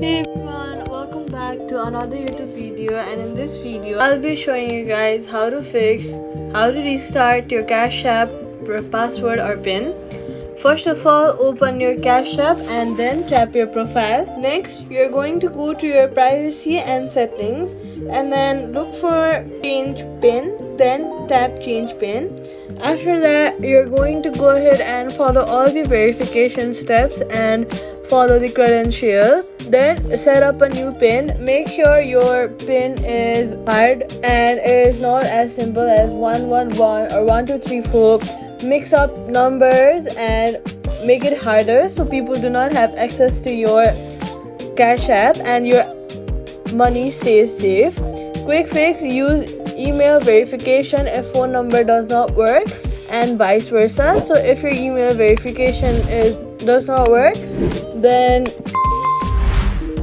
Hey everyone, welcome back to another YouTube video, and in this video I'll be showing you guys how to restart your Cash App password or PIN. First of all, open your Cash App and then tap your profile. Next, you're going to go to your privacy and settings and then look for change PIN, then tap change PIN. After that, you're going to go ahead and follow all the verification steps and follow the credentials. Then set up a new PIN. Make sure your PIN is hard and it is not as simple as 111 or 1234. Mix up numbers and make it harder so people do not have access to your Cash App and your money stays safe. Quick fix: use email verification if phone number does not work, and vice versa. So if your email verification does not work, then